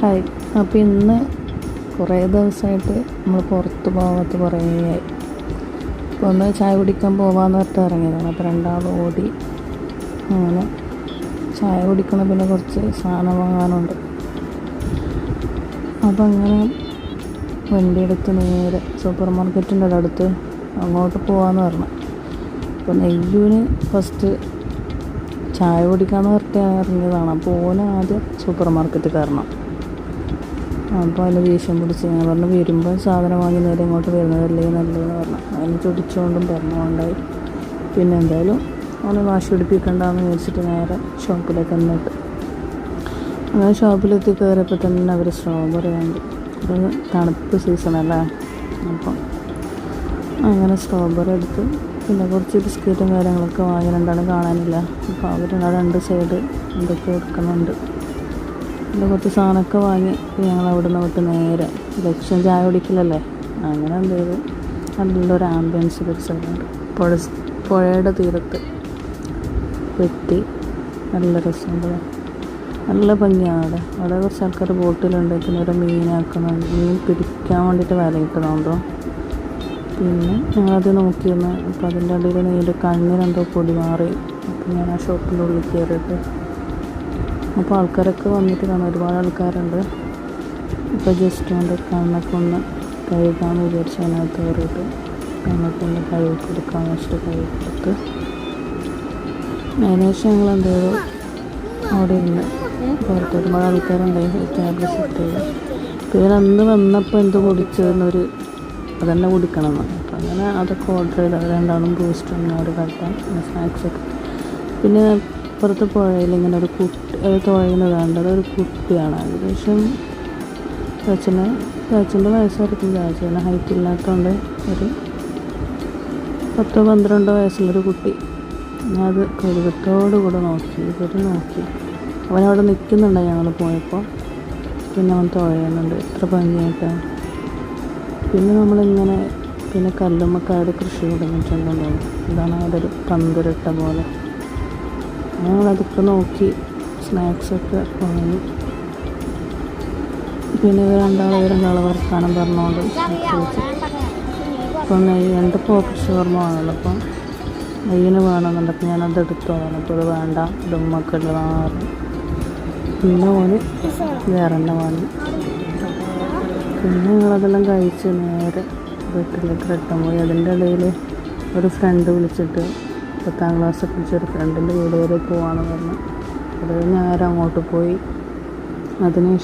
Hi. അപ്പോൾ ഇന്ന് കുറേ ദിവസമായിട്ട് നമ്മൾ പുറത്ത് പോകാത്ത കുറേ ആയി. അപ്പോൾ ഒന്ന് ചായ കുടിക്കാൻ പോകാമെന്ന് പറഞ്ഞിട്ട് ഇറങ്ങിയതാണ്. അപ്പോൾ രണ്ടാളും ഓടി അങ്ങനെ ചായ കുടിക്കണം, പിന്നെ കുറച്ച് സാധനം വാങ്ങാനുണ്ട്. അപ്പോൾ അങ്ങനെ വണ്ടിയെടുത്ത് നേരെ സൂപ്പർ മാർക്കറ്റിൻ്റെ അടുത്ത് അങ്ങോട്ട് പോകാമെന്ന് പറഞ്ഞു. അപ്പോൾ നെയ്യൂന് ഫസ്റ്റ് ചായ കുടിക്കാമെന്ന് പറഞ്ഞിട്ട് ഇറങ്ങിയതാണ്. അപ്പോൾ ഓന് ആദ്യം സൂപ്പർ മാർക്കറ്റിൽ കയറണം. അപ്പോൾ അതിന് ദേഷ്യം പിടിച്ച് ഞാൻ പറഞ്ഞു, വരുമ്പോൾ സാധനം വാങ്ങി നേരെ ഇങ്ങോട്ട് വരുന്നതല്ലേ നല്ലതെന്ന് പറഞ്ഞു. അതിന് ചൊടിച്ചുകൊണ്ടും പറഞ്ഞുകൊണ്ടായി. പിന്നെ എന്തായാലും അവനെ വാശി പിടിപ്പിക്കണ്ടെന്ന് വിചാരിച്ചിട്ട് നേരെ ഷോപ്പിലേക്ക് എന്നിട്ട് അങ്ങനെ ഷോപ്പിലെത്തി കയറിയപ്പോൾ തന്നെ അവർ സ്ട്രോബെറി വേണ്ടി. അപ്പോൾ തണുപ്പ് സീസണല്ലേ, അപ്പം അങ്ങനെ സ്ട്രോബെറി എടുത്ത് പിന്നെ കുറച്ച് ബിസ്ക്കറ്റും കാര്യങ്ങളൊക്കെ വാങ്ങി. രണ്ടാളും കാണാനില്ല. അപ്പോൾ അവർ രണ്ട് സൈഡ് എന്തൊക്കെ കൊടുക്കുന്നുണ്ട്. പിന്നെ കുറച്ച് സാധനമൊക്കെ വാങ്ങി ഞങ്ങൾ അവിടെ നിന്ന് വിട്ട് നേരെ ലക്ഷ്യം ചായ കുടിക്കലല്ലേ, അങ്ങനെ എന്ത് ചെയ്തു നല്ലൊരു ആംബിയൻസിൽ ഒരു സ്ഥലമുണ്ട്. പുഴയുടെ തീരത്ത് വെട്ടി നല്ല രസമുണ്ട്, നല്ല ഭംഗിയാണ്. അവിടെ കുറച്ച് ആൾക്കാർ ബോട്ടിലുണ്ട്. പിന്നെ ഒരു മീനാക്കുന്നുണ്ട്, മീൻ പിടിക്കാൻ വേണ്ടിയിട്ട് വില കിട്ടുന്നുണ്ടോ. പിന്നെ ഞങ്ങളത് നോക്കിയിരുന്നു. അപ്പോൾ അതിൻ്റെ അടിയിൽ നീര് കണ്ണിനെന്തോ പൊടി മാറി. അപ്പോൾ ഞാൻ ആ ഷോപ്പിൻ്റെ ഉള്ളിൽ കയറിയിട്ട് അപ്പോൾ ആൾക്കാരൊക്കെ വന്നിട്ട് കാണാം, ഒരുപാട് ആൾക്കാരുണ്ട്. ഇപ്പോൾ ജസ്റ്റ് കൊണ്ട് കണ്ണൊക്കെ ഒന്ന് കഴുകാമെന്ന് വിചാരിച്ച് അതിനകത്ത് കയറിയിട്ട് കണ്ണൊക്കെ ഒന്ന് കഴുകി കൊടുക്കാമെന്ന് വെച്ചിട്ട് കഴുകി കൊടുത്ത് അതിനുശേഷം ഞങ്ങൾ എന്ത് ചെയ്തു അവിടെ ഇരുന്ന് പുറത്ത് ഒരുപാട് ആൾക്കാരുണ്ടായി ടേബിൾ സെറ്റ് ചെയ്ത്. പിന്നെ അന്ന് വന്നപ്പോൾ എന്ത് കുടിച്ചതെന്നൊരു അതന്നെ കുടിക്കണമെന്ന്. അപ്പം അങ്ങനെ അതൊക്കെ ഓർഡർ ചെയ്ത് അത് രണ്ടാളും ബൂസ്റ്റ് ഒരു കട്ടൻ പിന്നെ സ്നാക്സൊക്കെ. പിന്നെ പുറത്ത് പുഴയിൽ ഇങ്ങനെ ഒരു കുട്ടി തുഴയുന്നത് കണ്ടത് ഒരു കുട്ടിയാണ്. ഏകദേശം ചാച്ചൻ്റെ വയസ്സായിരിക്കും. ചാച്ചന് ഹൈറ്റ് ഇല്ലാത്തതുകൊണ്ട് ഒരു 10-12 വയസ്സുള്ളൊരു കുട്ടി. ഞാൻ അത് കൗതുകത്തോടുകൂടെ നോക്കി. അവനവിടെ നിൽക്കുന്നുണ്ട് ഞങ്ങൾ പോയപ്പോൾ. പിന്നെ അവൻ തുഴയുന്നുണ്ട്, എത്ര ഭംഗിയായിട്ടാണ്. പിന്നെ നമ്മളിങ്ങനെ പിന്നെ കല്ലുമ്മക്കാട് കൃഷി തുടങ്ങിയിട്ടുണ്ടെന്ന്. ഇതാണ് അവിടെ ഒരു പന്തിരിട്ട പോലെ. ഞങ്ങളതൊക്കെ നോക്കി സ്നാക്സൊക്കെ വാങ്ങി. പിന്നെ രണ്ടാളെ വർത്താനം പറഞ്ഞുകൊണ്ട് സ്നാക്സ് വെച്ച്. അപ്പം എൻ്റെ പോക്കറ്റ് ഷവർമ്മ ആണല്ലോ, അപ്പം നെയ്യിന് വേണമെന്നുണ്ട്. അപ്പം ഞാനത് എടുത്തോളാം. അപ്പോൾ അത് വേണ്ട, ഇതുമ്മൊക്കെ ഉള്ളതാണ്. പിന്നെ ഓന് വേറെ തന്നെ വാങ്ങി. പിന്നെ ഞങ്ങളതെല്ലാം കഴിച്ച് നേരെ വീട്ടിലേക്ക് റിട്ടേൺ പോയി. അതിൻ്റെ ഇടയിൽ ഒരു ഫ്രണ്ട് വിളിച്ചിട്ട് 10ാം ക്ലാസ് പഠിച്ചൊരു ഫ്രണ്ടിൻ്റെ വീട് വരെ പോകാമെന്ന് പറഞ്ഞു. അത് നേരെ അങ്ങോട്ട് പോയി. അതിനുശേഷം